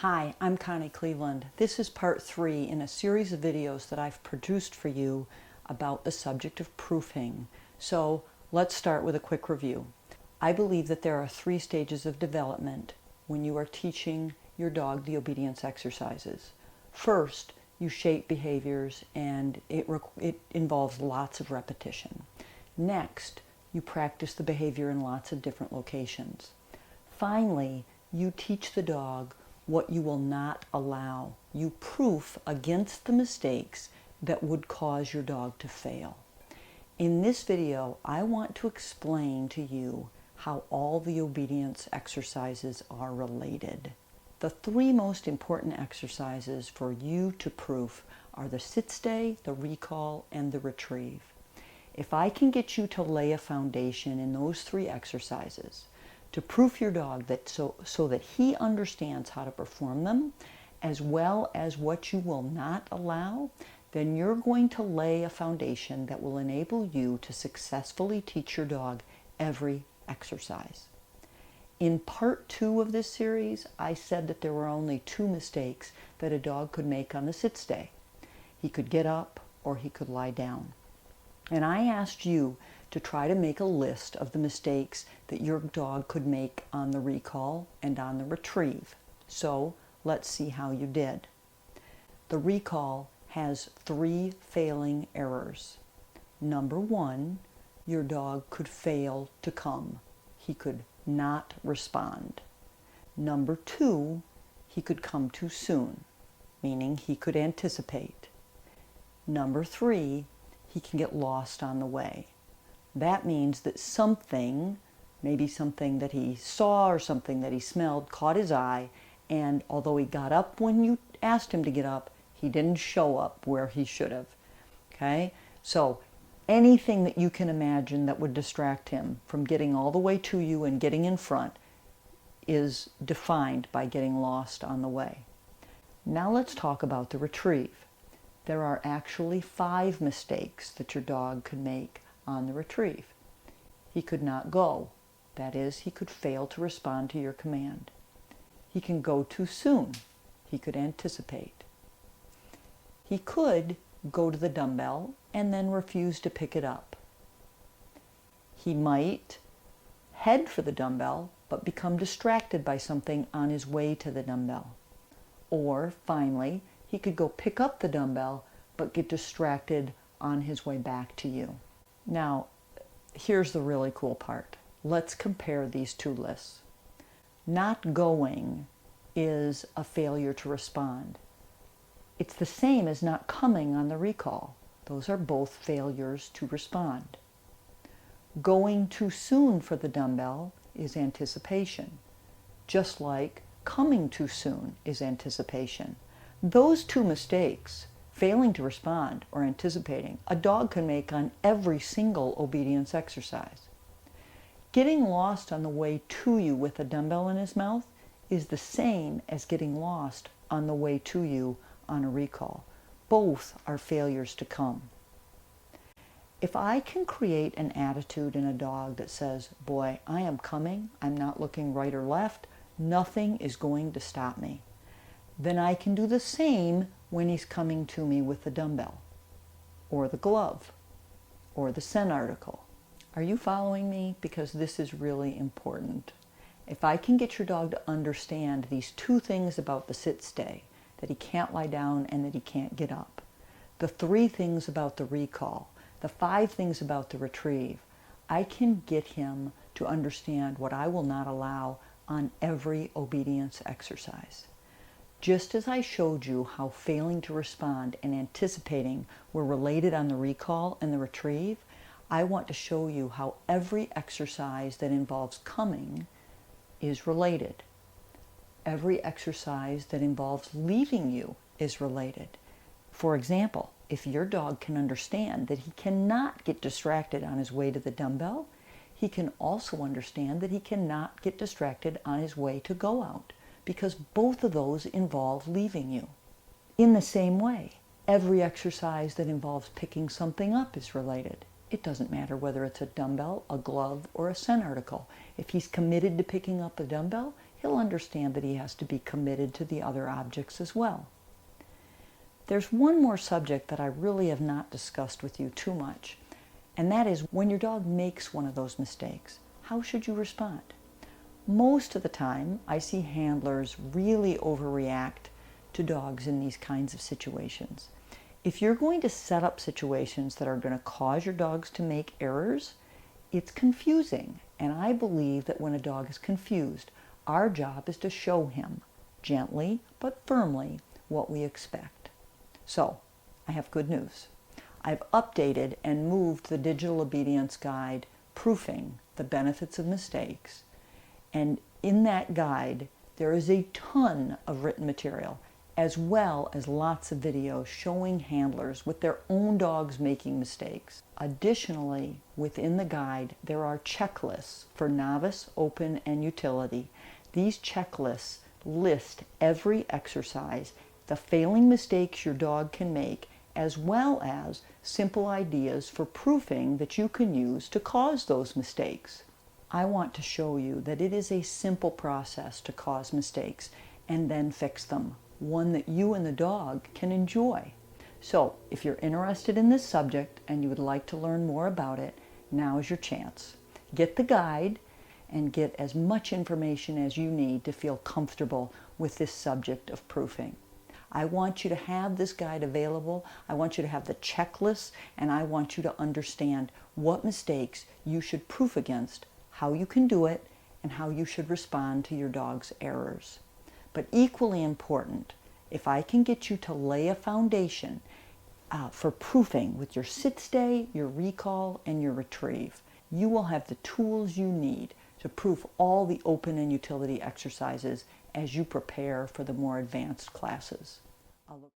Hi, I'm Connie Cleveland. This is part 3 in a series of videos that I've produced for you about the subject of proofing. So let's start with a quick review. I believe that there are 3 stages of development when you are teaching your dog the obedience exercises. First, you shape behaviors and it involves lots of repetition. Next, you practice the behavior in lots of different locations. Finally, you teach the dog what you will not allow. You proof against the mistakes that would cause your dog to fail. In this video, I want to explain to you how all the obedience exercises are related. The 3 most important exercises for you to proof are the sit-stay, the recall, and the retrieve. If I can get you to lay a foundation in those 3 exercises, to proof your dog that so that he understands how to perform them, as well as what you will not allow, then you're going to lay a foundation that will enable you to successfully teach your dog every exercise. In part 2 of this series, I said that there were only 2 mistakes that a dog could make on the sit-stay. He could get up or he could lie down. And I asked you to try to make a list of the mistakes that your dog could make on the recall and on the retrieve. So let's see how you did. The recall has 3 failing errors. Number 1, your dog could fail to come. He could not respond. Number 2, he could come too soon, meaning he could anticipate. Number 3, he can get lost on the way. That means that something, maybe something that he saw or something that he smelled, caught his eye, and although he got up when you asked him to get up, he didn't show up where he should have. Okay? So anything that you can imagine that would distract him from getting all the way to you and getting in front is defined by getting lost on the way. Now let's talk about the retrieve. There are actually 5 mistakes that your dog could make on the retrieve. He could not go. That is, he could fail to respond to your command. He can go too soon. He could anticipate. He could go to the dumbbell and then refuse to pick it up. He might head for the dumbbell but become distracted by something on his way to the dumbbell. Or, finally, he could go pick up the dumbbell but get distracted on his way back to you. Now, here's the really cool part. Let's compare these 2 lists. Not going is a failure to respond. It's the same as not coming on the recall. Those are both failures to respond. Going too soon for the dumbbell is anticipation, just like coming too soon is anticipation. Those 2 mistakes, failing to respond or anticipating, a dog can make on every single obedience exercise. Getting lost on the way to you with a dumbbell in his mouth is the same as getting lost on the way to you on a recall. Both are failures to come. If I can create an attitude in a dog that says, boy, I am coming, I'm not looking right or left, nothing is going to stop me, then I can do the same when he's coming to me with the dumbbell, or the glove, or the scent article. Are you following me? Because this is really important. If I can get your dog to understand these 2 things about the sit-stay, that he can't lie down and that he can't get up, the 3 things about the recall, the 5 things about the retrieve, I can get him to understand what I will not allow on every obedience exercise. Just as I showed you how failing to respond and anticipating were related on the recall and the retrieve, I want to show you how every exercise that involves coming is related. Every exercise that involves leaving you is related. For example, if your dog can understand that he cannot get distracted on his way to the dumbbell, he can also understand that he cannot get distracted on his way to go out, because both of those involve leaving you. In the same way, every exercise that involves picking something up is related. It doesn't matter whether it's a dumbbell, a glove, or a scent article. If he's committed to picking up a dumbbell, he'll understand that he has to be committed to the other objects as well. There's one more subject that I really have not discussed with you too much, and that is when your dog makes one of those mistakes, how should you respond? Most of the time, I see handlers really overreact to dogs in these kinds of situations. If you're going to set up situations that are going to cause your dogs to make errors, it's confusing. And I believe that when a dog is confused, our job is to show him, gently but firmly, what we expect. So, I have good news. I've updated and moved the digital obedience guide, Proofing the Benefits of Mistakes. And in that guide, there is a ton of written material, as well as lots of videos showing handlers with their own dogs making mistakes. Additionally, within the guide, there are checklists for novice, open, and utility. These checklists list every exercise, the failing mistakes your dog can make, as well as simple ideas for proofing that you can use to cause those mistakes. I want to show you that it is a simple process to cause mistakes and then fix them, one that you and the dog can enjoy. So, if you're interested in this subject and you would like to learn more about it, now is your chance. Get the guide and get as much information as you need to feel comfortable with this subject of proofing. I want you to have this guide available. I want you to have the checklists, and I want you to understand what mistakes you should proof against, how you can do it, and how you should respond to your dog's errors. But equally important, if I can get you to lay a foundation for proofing with your sit-stay, your recall, and your retrieve, you will have the tools you need to proof all the open and utility exercises as you prepare for the more advanced classes.